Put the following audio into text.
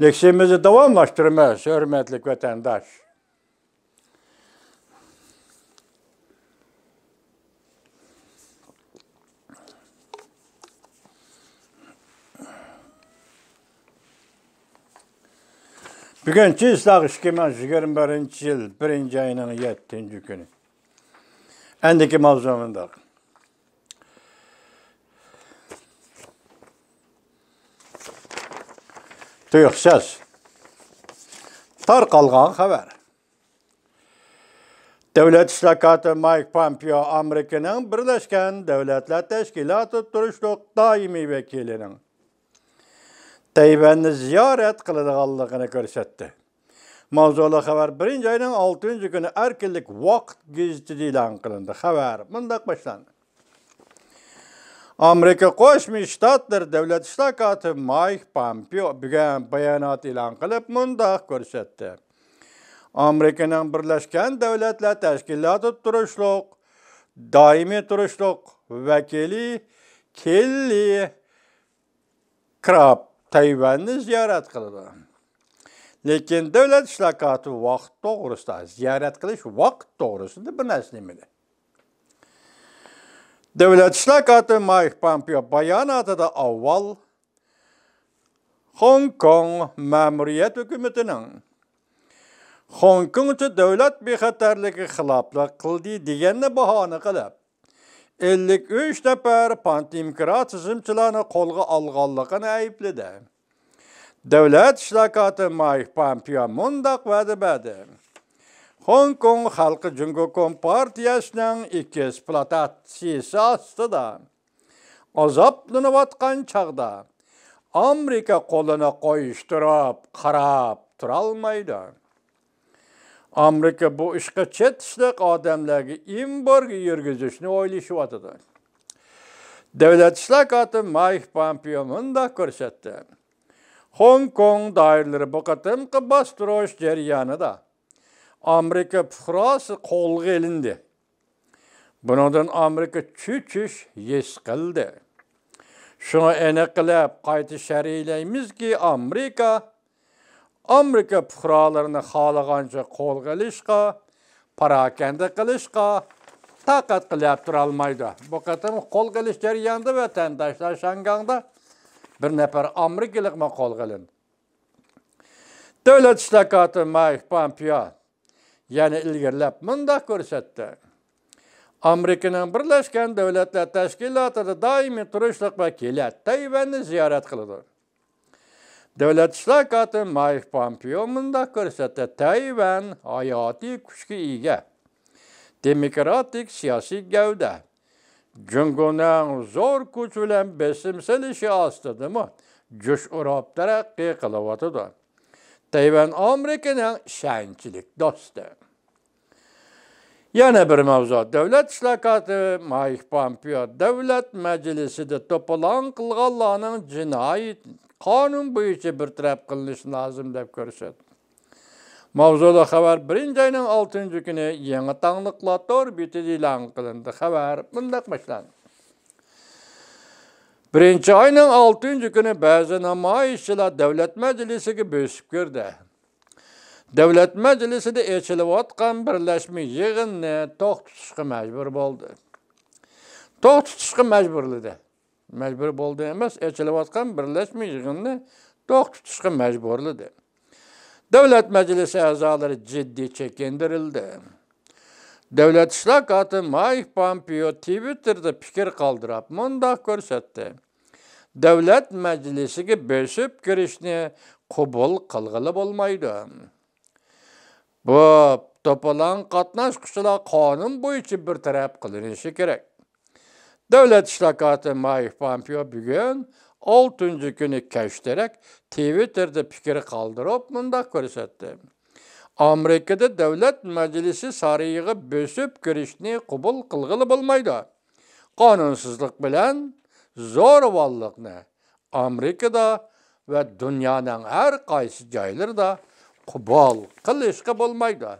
Leksiyemizi davamlaştırmaz, hürmetli vatandaş. Bugün Çislak 2021 yıl 1. ayının 7. günü. Endiki mavzumunda. Tuyuqsız. Tarqalğan xəbər. Dövlət İştirakatı Mike Pompeo Amerikanın Birləşmiş Dövlətlər Təşkilatı turuşluq daimi vəkilinin Tayvan'ı ziyaret kıldıqallığını gösterdi. Mavzulu xəbər 1. ayının 6. günü erkinlik vaqt gizli ilan qılındı. Xəbər mındaq başlandı. Amerika Qoşmuş Ştatlar Dövlət İştirakatı Mike Pompeo bugün bayanat ilan qılıb mındaq gösterdi. Amerikanın Birləşmiş Dövlətlər Təşkilatı turuşluq daimi turuşluq vəkili Kelly Crabb Tayvan'ı ziyaret kıldı. Lekin Dövlət İştirakatı vaqt doğrusunda ziyaret kılış vaqt doğrusunda bir nəslimidi. Dövlət İştirakatı Mike Pompeo bayanatı da avval Hong Kong Məmuriyyət Hükümetinin Hong Kong'da dövlət bexatarlığı xilaflıq qıldı deganni bahona qilib 53 nəfər pantimkratizmçilarını qolga alğanlığını ayıpladı. Dövlət İştirakatı Mike Pompeo mundaq vədə bədi. Hong Kong Xalqı Cumhuriyeti Partiyasının eksploatasiyası astıda azaplanıvatqan çağda Amerika qoluna qoyuşturub, qarab turalmaydı. Amerika bu işe çetişlik adamları imborg yürgüzüşünü oylaşıvatıdı. Dövlət İştirakatı Mike Pompeo mundaq gösterdi. Hong Kong dairleri bu qatımqı bastırış jaryanı da Amerika fuqarası qolga elindi. Bundan Amerika çüçüş yes qildi. Şuna aniq qilib qaytish şəriyləmiz ki Amerika fuqaralarini xalaqancha qo'lga ilishqa, parakanda qilishqa taqat qilib turolmaydi. Bu qatim qo'lga ilish jarayonida vatandoshlar Shangangda bir nafar amerikalik qo'lga ilindi. Dövlət İştirakatı Mike Pompeo yana ilgirlab mundaq ko'rsatdi. Amerikaning Birlashgan Davlatlar Tashkilotida doimiy turishliq vakili Tayvanni ziyorat qildi. Dövlət İştirakatı Mike Pompeo mundaq ko'rsatdi. Tayvan hayotiy kuchga ega, demokratik siyosiy gavda. Jungoning zo'r kuch bilan besim silishi ostidami jo'sh urib taraqqiy qilyotidi. Tayvan Amerikaning ishonchli do'sti. Yana bir mavzu. Dövlət İştirakatı Mike Pompeo Davlat Majlisida to'polon qilganlarning jinoiy qonun bo'yicha bartaraf qilinishi lozim deb ko'rsatdi. Mavzulu xabar 1. ayının 6. günü yangi tanglıqlar torbitida e'lon qilindi. Xabar mundaq boshlandi. 1. ayının 6. günü ba'zi namoyishchilar Davlat Majlisiga bosib kirdi. Davlat Majlisida echilayotgan birlashma yig'inni to'xtatishga majbur bo'ldi. To'xtatishga majburladi. Majbur bo'ldi emas, echilayotgan birlashma yig'inni to'xtatishga majburladi. Davlat Majlisi a'zolari jiddiy chekindirildi. Dövlət İştirakatı Mike Pompeo Twitter'da fikir qoldirib mundaq ko'rsatdi. Davlat Majlisiga bosib kirishni qabul qilg'ili bo'lmaydi. Bu to'polon qatnashchilar qonun bo'yicha bartaraf qilinishi kerak. Dövlət İştirakatı Mike Pompeo bugun 6. günü kashtarak Twitter'da fikir qoldirib mundaq ko'rsatdi. Amerikada Davlat Majlisi sarayıga bosib kirishni qabul qilg'ili bo'lmaydi. Qonunsizlik bilan zo'ravonlikni Amerikada va dunyoning har qaysi joylarida qabul qilishga bo'lmaydi.